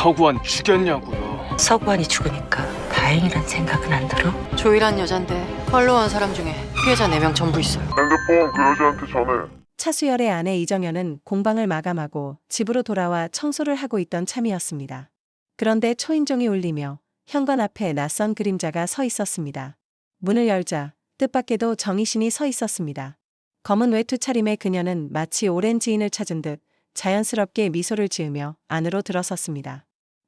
서구환 죽였냐고요. 서구환이 죽으니까 다행이란 생각은 안 들어? 조이란 여잔데 팔로우한 사람 중에 피해자 4명 전부 있어요. 핸드폰 그 여자한테 전해. 차수열의 아내 이정현은 공방을 마감하고 집으로 돌아와 청소를 하고 있던 참이었습니다. 그런데 초인종이 울리며 현관 앞에 낯선 그림자가 서 있었습니다. 문을 열자 뜻밖에도 정희신이 서 있었습니다. 검은 외투 차림의 그녀는 마치 오랜 지인을 찾은 듯 자연스럽게 미소를 지으며 안으로 들어섰습니다.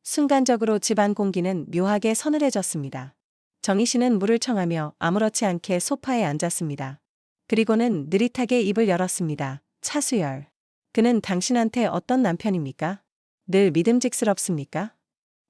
순간적으로 집안 공기는 묘하게 서늘해졌습니다. 정희신은 물을 청하며 아무렇지 않게 소파에 앉았습니다. 그리고는 느릿하게 입을 열었습니다. 차수열. 그는 당신한테 어떤 남편입니까? 늘 믿음직스럽습니까?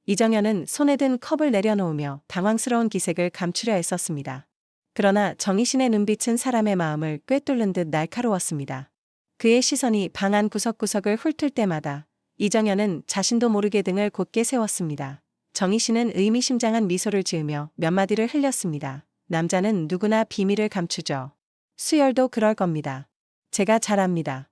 이정현은 손에 든 컵을 내려놓으며 당황스러운 기색을 감추려 애썼습니다. 그러나 정희신의 눈빛은 사람의 마음을 꿰뚫는 듯 날카로웠습니다. 그의 시선이 방 안 구석구석을 훑을 때마다 이정현은 자신도 모르게 등을 곧게 세웠습니다. 정희신은 의미심장한 미소를 지으며 몇 마디를 흘렸습니다. 남자는 누구나 비밀을 감추죠. 수열도 그럴 겁니다. 제가 잘 압니다.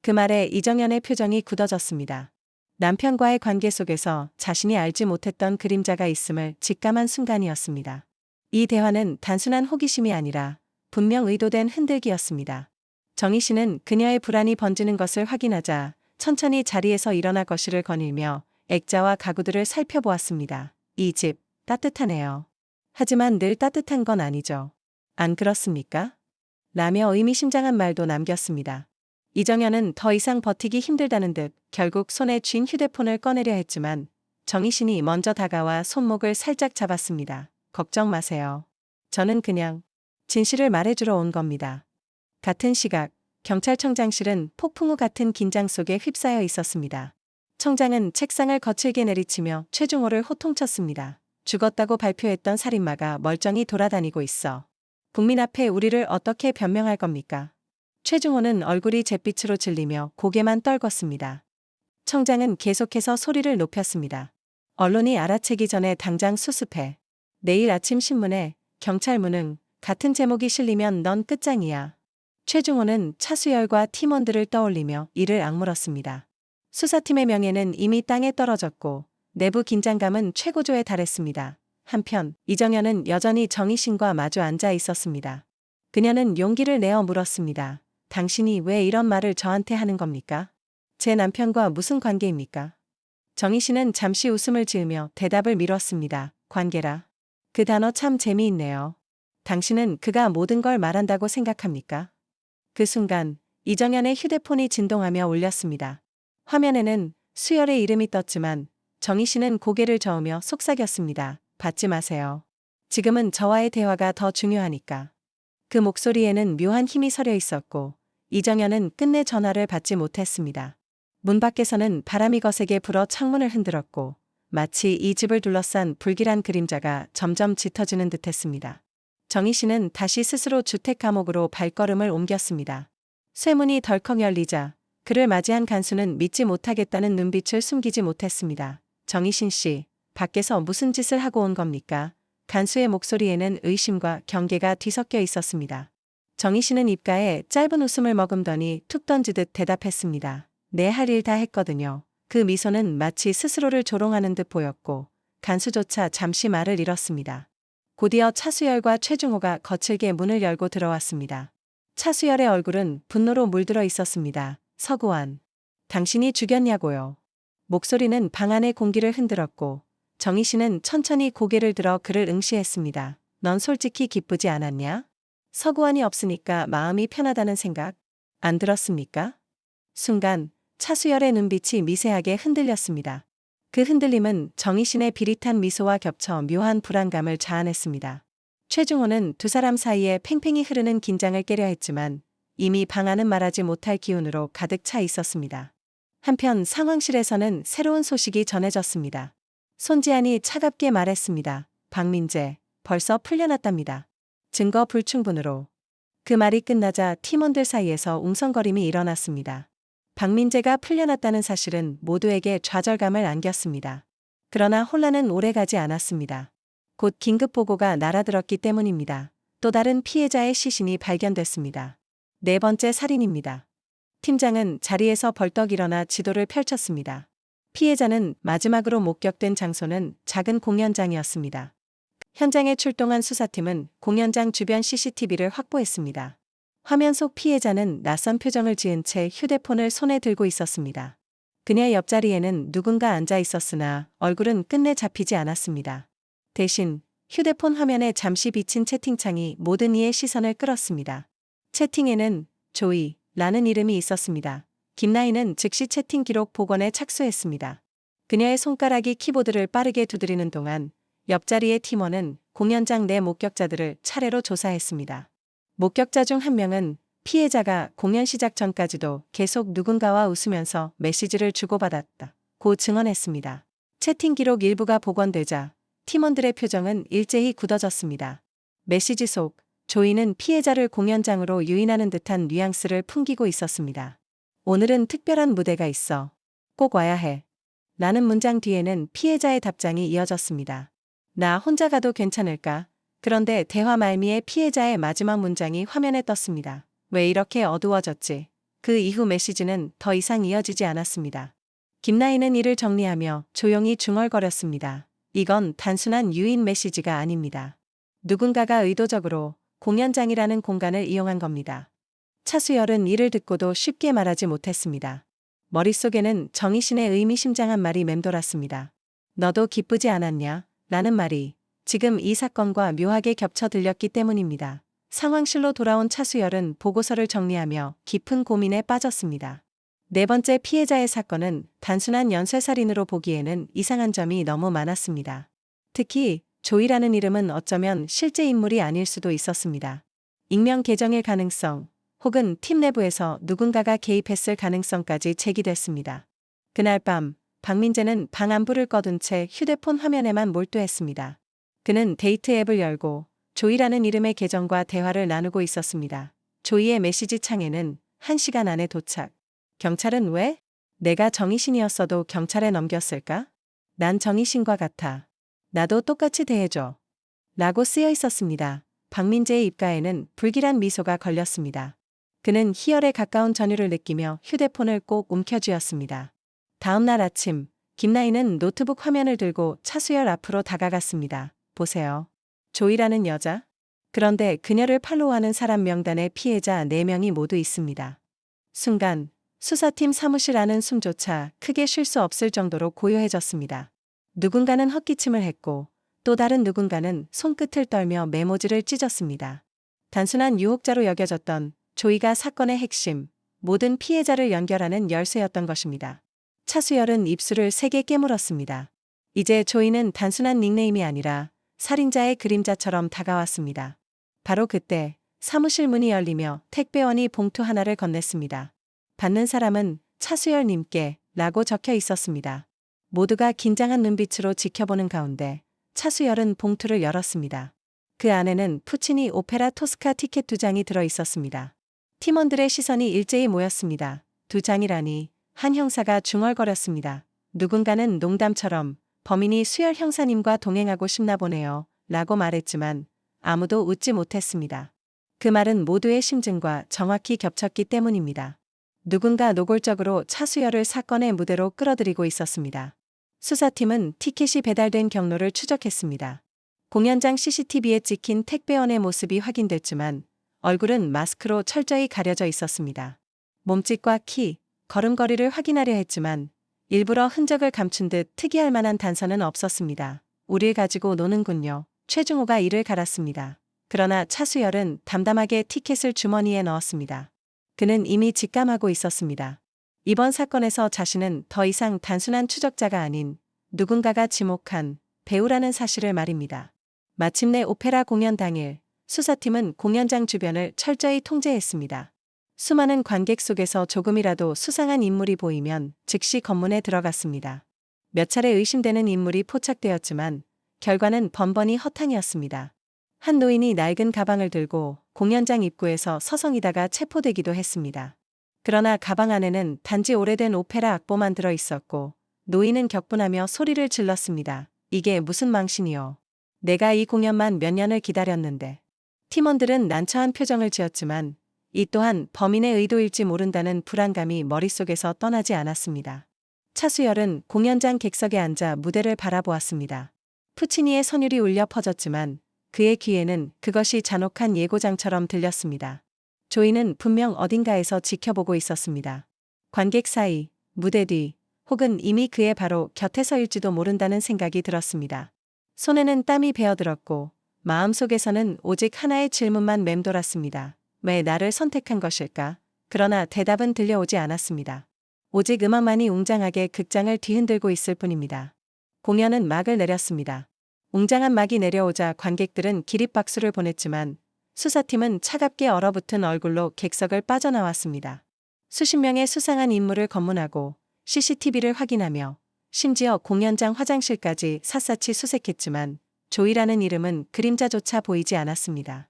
그 말에 이정현의 표정이 굳어졌습니다. 남편과의 관계 속에서 자신이 알지 못했던 그림자가 있음을 직감한 순간이었습니다. 이 대화는 단순한 호기심이 아니라 분명 의도된 흔들기였습니다. 정희신은 그녀의 불안이 번지는 것을 확인하자 천천히 자리에서 일어나 거실을 거닐며 액자와 가구들을 살펴보았습니다. 이 집 따뜻하네요. 하지만 늘 따뜻한 건 아니죠. 안 그렇습니까? 라며 의미심장한 말도 남겼습니다. 이정현은 더 이상 버티기 힘들다는 듯 결국 손에 쥔 휴대폰을 꺼내려 했지만 정희신이 먼저 다가와 손목을 살짝 잡았습니다. 걱정 마세요. 저는 그냥 진실을 말해주러 온 겁니다. 같은 시각 경찰청장실은 폭풍우 같은 긴장 속에 휩싸여 있었습니다. 청장은 책상을 거칠게 내리치며 최중호를 호통쳤습니다. 죽었다고 발표했던 살인마가 멀쩡히 돌아다니고 있어. 국민 앞에 우리를 어떻게 변명할 겁니까? 최중호는 얼굴이 잿빛으로 질리며 고개만 떨궜습니다. 청장은 계속해서 소리를 높였습니다. 언론이 알아채기 전에 당장 수습해. 내일 아침 신문에 경찰 무능 같은 제목이 실리면 넌 끝장이야. 최중호는 차수열과 팀원들을 떠올리며 이를 악물었습니다. 수사팀의 명예는 이미 땅에 떨어졌고 내부 긴장감은 최고조에 달했습니다. 한편 이정현은 여전히 정희신과 마주 앉아 있었습니다. 그녀는 용기를 내어 물었습니다. 당신이 왜 이런 말을 저한테 하는 겁니까? 제 남편과 무슨 관계입니까? 정희신은 잠시 웃음을 지으며 대답을 미뤘습니다. 관계라. 그 단어 참 재미있네요. 당신은 그가 모든 걸 말한다고 생각합니까? 그 순간 이정현의 휴대폰이 진동하며 울렸습니다. 화면에는 수열의 이름이 떴지만 정희신은 고개를 저으며 속삭였습니다. 받지 마세요. 지금은 저와의 대화가 더 중요하니까. 그 목소리에는 묘한 힘이 서려 있었고 이정현은 끝내 전화를 받지 못했습니다. 문 밖에서는 바람이 거세게 불어 창문을 흔들었고 마치 이 집을 둘러싼 불길한 그림자가 점점 짙어지는 듯했습니다. 정희신은 다시 스스로 주택 감옥으로 발걸음을 옮겼습니다. 쇠문이 덜컥 열리자 그를 맞이한 간수는 믿지 못하겠다는 눈빛을 숨기지 못했습니다. 정희신 씨, 밖에서 무슨 짓을 하고 온 겁니까? 간수의 목소리에는 의심과 경계가 뒤섞여 있었습니다. 정희신은 입가에 짧은 웃음을 머금더니 툭 던지듯 대답했습니다. 내 할 일 다 했거든요. 그 미소는 마치 스스로를 조롱하는 듯 보였고 간수조차 잠시 말을 잃었습니다. 곧이어 차수열과 최중호가 거칠게 문을 열고 들어왔습니다. 차수열의 얼굴은 분노로 물들어 있었습니다. 서구환, 당신이 죽였냐고요. 목소리는 방 안의 공기를 흔들었고 정희신은 천천히 고개를 들어 그를 응시했습니다. 넌 솔직히 기쁘지 않았냐? 서구환이 없으니까 마음이 편하다는 생각 안 들었습니까? 순간 차수열의 눈빛이 미세하게 흔들렸습니다. 그 흔들림은 정희신의 비릿한 미소와 겹쳐 묘한 불안감을 자아냈습니다. 최중호는 두 사람 사이에 팽팽히 흐르는 긴장을 깨려 했지만 이미 방 안은 말하지 못할 기운으로 가득 차 있었습니다. 한편 상황실에서는 새로운 소식이 전해졌습니다. 손지안이 차갑게 말했습니다. 박민재, 벌써 풀려났답니다. 증거 불충분으로. 그 말이 끝나자 팀원들 사이에서 웅성거림이 일어났습니다. 박민재가 풀려났다는 사실은 모두에게 좌절감을 안겼습니다. 그러나 혼란은 오래가지 않았습니다. 곧 긴급보고가 날아들었기 때문입니다. 또 다른 피해자의 시신이 발견됐습니다. 4번째 살인입니다. 팀장은 자리에서 벌떡 일어나 지도를 펼쳤습니다. 피해자는 마지막으로 목격된 장소는 작은 공연장이었습니다. 현장에 출동한 수사팀은 공연장 주변 CCTV를 확보했습니다. 화면 속 피해자는 낯선 표정을 지은 채 휴대폰을 손에 들고 있었습니다. 그녀 옆자리에는 누군가 앉아 있었으나 얼굴은 끝내 잡히지 않았습니다. 대신 휴대폰 화면에 잠시 비친 채팅창이 모든 이의 시선을 끌었습니다. 채팅에는 조이라는 이름이 있었습니다. 김나희는 즉시 채팅 기록 복원에 착수했습니다. 그녀의 손가락이 키보드를 빠르게 두드리는 동안 옆자리의 팀원은 공연장 내 목격자들을 차례로 조사했습니다. 목격자 중 한 명은 피해자가 공연 시작 전까지도 계속 누군가와 웃으면서 메시지를 주고받았다고 증언했습니다. 채팅 기록 일부가 복원되자 팀원들의 표정은 일제히 굳어졌습니다. 메시지 속 조이는 피해자를 공연장으로 유인하는 듯한 뉘앙스를 풍기고 있었습니다. 오늘은 특별한 무대가 있어. 꼭 와야 해. 라는 문장 뒤에는 피해자의 답장이 이어졌습니다. 나 혼자 가도 괜찮을까? 그런데 대화 말미에 피해자의 마지막 문장이 화면에 떴습니다. 왜 이렇게 어두워졌지? 그 이후 메시지는 더 이상 이어지지 않았습니다. 김나희는 이를 정리하며 조용히 중얼거렸습니다. 이건 단순한 유인 메시지가 아닙니다. 누군가가 의도적으로 공연장이라는 공간을 이용한 겁니다. 차수열은 이를 듣고도 쉽게 말하지 못했습니다. 머릿속에는 정희신의 의미심장한 말이 맴돌았습니다. 너도 기쁘지 않았냐? 라는 말이 지금 이 사건과 묘하게 겹쳐 들렸기 때문입니다. 상황실로 돌아온 차수열은 보고서를 정리하며 깊은 고민에 빠졌습니다. 네 번째 피해자의 사건은 단순한 연쇄살인으로 보기에는 이상한 점이 너무 많았습니다. 특히 조이라는 이름은 어쩌면 실제 인물이 아닐 수도 있었습니다. 익명 계정일 가능성, 혹은 팀 내부에서 누군가가 개입했을 가능성까지 제기됐습니다. 그날 밤 박민재는 방 안불을 꺼둔 채 휴대폰 화면에만 몰두했습니다. 그는 데이트 앱을 열고 조이라는 이름의 계정과 대화를 나누고 있었습니다. 조이의 메시지 창에는 1시간 안에 도착. 경찰은 왜? 내가 정희신이었어도 경찰에 넘겼을까? 난 정희신과 같아. 나도 똑같이 대해줘. 라고 쓰여 있었습니다. 박민재의 입가에는 불길한 미소가 걸렸습니다. 그는 희열에 가까운 전율을 느끼며 휴대폰을 꼭 움켜쥐었습니다. 다음 날 아침, 김나희는 노트북 화면을 들고 차수열 앞으로 다가갔습니다. 보세요. 조이라는 여자? 그런데 그녀를 팔로우하는 사람 명단에 피해자 4명이 모두 있습니다. 순간 수사팀 사무실 안은 숨조차 크게 쉴 수 없을 정도로 고요해졌습니다. 누군가는 헛기침을 했고 또 다른 누군가는 손끝을 떨며 메모지를 찢었습니다. 단순한 유혹자로 여겨졌던 조이가 사건의 핵심, 모든 피해자를 연결하는 열쇠였던 것입니다. 차수열은 입술을 세게 깨물었습니다. 이제 조이는 단순한 닉네임이 아니라 살인자의 그림자처럼 다가왔습니다. 바로 그때 사무실 문이 열리며 택배원이 봉투 하나를 건넸습니다. 받는 사람은 차수열님께 라고 적혀 있었습니다. 모두가 긴장한 눈빛으로 지켜보는 가운데 차수열은 봉투를 열었습니다. 그 안에는 푸치니 오페라 토스카 티켓 2장이 들어 있었습니다. 팀원들의 시선이 일제히 모였습니다. 2장이라니, 한 형사가 중얼거렸습니다. 누군가는 농담처럼 범인이 수열 형사님과 동행하고 싶나 보네요. 라고 말했지만 아무도 웃지 못했습니다. 그 말은 모두의 심증과 정확히 겹쳤기 때문입니다. 누군가 노골적으로 차수열을 사건의 무대로 끌어들이고 있었습니다. 수사팀은 티켓이 배달된 경로를 추적했습니다. 공연장 CCTV에 찍힌 택배원의 모습이 확인됐지만 얼굴은 마스크로 철저히 가려져 있었습니다. 몸짓과 키, 걸음걸이를 확인하려 했지만 일부러 흔적을 감춘 듯 특이할 만한 단서는 없었습니다. 우릴 가지고 노는군요. 최중호가 이를 갈았습니다. 그러나 차수열은 담담하게 티켓을 주머니에 넣었습니다. 그는 이미 직감하고 있었습니다. 이번 사건에서 자신은 더 이상 단순한 추적자가 아닌 누군가가 지목한 배우라는 사실을 말입니다. 마침내 오페라 공연 당일, 수사팀은 공연장 주변을 철저히 통제했습니다. 수많은 관객 속에서 조금이라도 수상한 인물이 보이면 즉시 검문에 들어갔습니다. 몇 차례 의심되는 인물이 포착되었지만 결과는 번번이 허탕이었습니다. 한 노인이 낡은 가방을 들고 공연장 입구에서 서성이다가 체포되기도 했습니다. 그러나 가방 안에는 단지 오래된 오페라 악보만 들어 있었고 노인은 격분하며 소리를 질렀습니다. 이게 무슨 망신이요. 내가 이 공연만 몇 년을 기다렸는데. 팀원들은 난처한 표정을 지었지만 이 또한 범인의 의도일지 모른다는 불안감이 머릿속에서 떠나지 않았습니다. 차수열은 공연장 객석에 앉아 무대를 바라보았습니다. 푸치니의 선율이 울려 퍼졌지만 그의 귀에는 그것이 잔혹한 예고장처럼 들렸습니다. 조이는 분명 어딘가에서 지켜보고 있었습니다. 관객 사이, 무대 뒤, 혹은 이미 그의 바로 곁에서일지도 모른다는 생각이 들었습니다. 손에는 땀이 배어들었고 마음속에서는 오직 하나의 질문만 맴돌았습니다. 왜 나를 선택한 것일까? 그러나 대답은 들려오지 않았습니다. 오직 음악만이 웅장하게 극장을 뒤흔들고 있을 뿐입니다. 공연은 막을 내렸습니다. 웅장한 막이 내려오자 관객들은 기립박수를 보냈지만 수사팀은 차갑게 얼어붙은 얼굴로 객석을 빠져나왔습니다. 수십 명의 수상한 인물을 검문하고 CCTV를 확인하며 심지어 공연장 화장실까지 샅샅이 수색했지만 조이라는 이름은 그림자조차 보이지 않았습니다.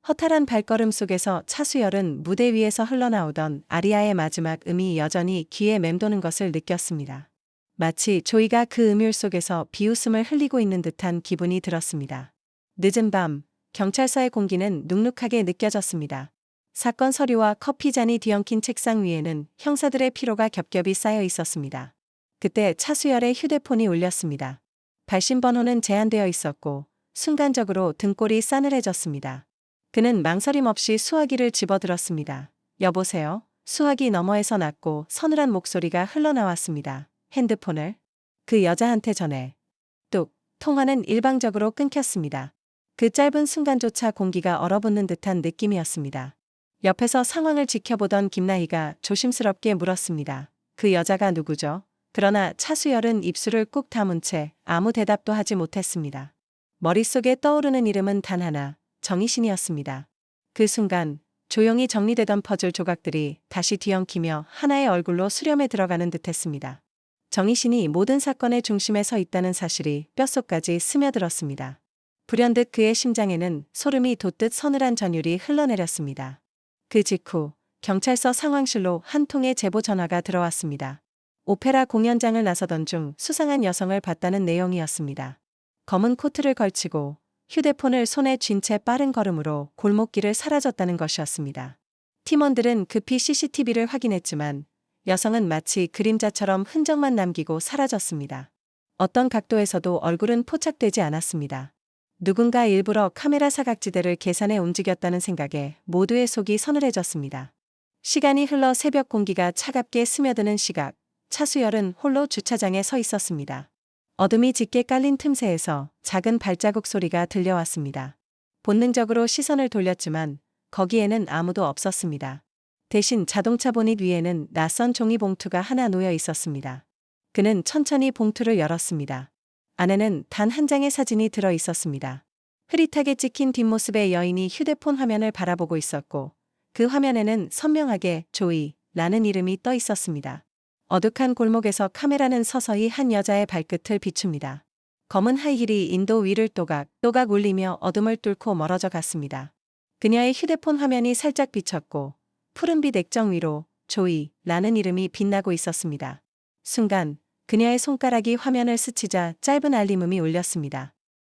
허탈한 발걸음 속에서 차수열은 무대 위에서 흘러나오던 아리아의 마지막 음이 여전히 귀에 맴도는 것을 느꼈습니다. 마치 조이가 그 음율 속에서 비웃음을 흘리고 있는 듯한 기분이 들었습니다. 늦은 밤, 경찰서의 공기는 눅눅하게 느껴졌습니다. 사건 서류와 커피잔이 뒤엉킨 책상 위에는 형사들의 피로가 겹겹이 쌓여 있었습니다. 그때 차수열의 휴대폰이 울렸습니다. 발신번호는 제한되어 있었고 순간적으로 등골이 싸늘해졌습니다. 그는 망설임 없이 수화기를 집어들었습니다. 여보세요? 수화기 너머에서 낮고 서늘한 목소리가 흘러나왔습니다. 핸드폰을 그 여자한테 전해. 뚝, 통화는 일방적으로 끊겼습니다. 그 짧은 순간조차 공기가 얼어붙는 듯한 느낌이었습니다. 옆에서 상황을 지켜보던 김나희가 조심스럽게 물었습니다. 그 여자가 누구죠? 그러나 차수열은 입술을 꾹 다문 채 아무 대답도 하지 못했습니다. 머릿속에 떠오르는 이름은 단 하나, 정희신이었습니다. 그 순간 조용히 정리되던 퍼즐 조각들이 다시 뒤엉키며 하나의 얼굴로 수렴에 들어가는 듯했습니다. 정희신이 모든 사건의 중심에 서 있다는 사실이 뼛속까지 스며들었습니다. 불현듯 그의 심장에는 소름이 돋듯 서늘한 전율이 흘러내렸습니다. 그 직후 경찰서 상황실로 한 통의 제보 전화가 들어왔습니다. 오페라 공연장을 나서던 중 수상한 여성을 봤다는 내용이었습니다. 검은 코트를 걸치고 휴대폰을 손에 쥔 채 빠른 걸음으로 골목길을 사라졌다는 것이었습니다. 팀원들은 급히 CCTV를 확인했지만 여성은 마치 그림자처럼 흔적만 남기고 사라졌습니다. 어떤 각도에서도 얼굴은 포착되지 않았습니다. 누군가 일부러 카메라 사각지대를 계산해 움직였다는 생각에 모두의 속이 서늘해졌습니다. 시간이 흘러 새벽 공기가 차갑게 스며드는 시각, 차수열은 홀로 주차장에 서 있었습니다. 어둠이 짙게 깔린 틈새에서 작은 발자국 소리가 들려왔습니다. 본능적으로 시선을 돌렸지만 거기에는 아무도 없었습니다. 대신 자동차 보닛 위에는 낯선 종이 봉투가 하나 놓여 있었습니다. 그는 천천히 봉투를 열었습니다. 안에는 단 한 장의 사진이 들어 있었습니다. 흐릿하게 찍힌 뒷모습의 여인이 휴대폰 화면을 바라보고 있었고 그 화면에는 선명하게 조이라는 이름이 떠 있었습니다. 어둑한 골목에서 카메라는 서서히 한 여자의 발끝을 비춥니다. 검은 하이힐이 인도 위를 또각 울리며 어둠을 뚫고 멀어져 갔습니다. 그녀의 휴대폰 화면이 살짝 비쳤고 푸른빛 액정 위로 조이라는 이름이 빛나고 있었습니다. 순간 그녀의 손가락이 화면을 스치자 짧은 알림음이 울렸습니다.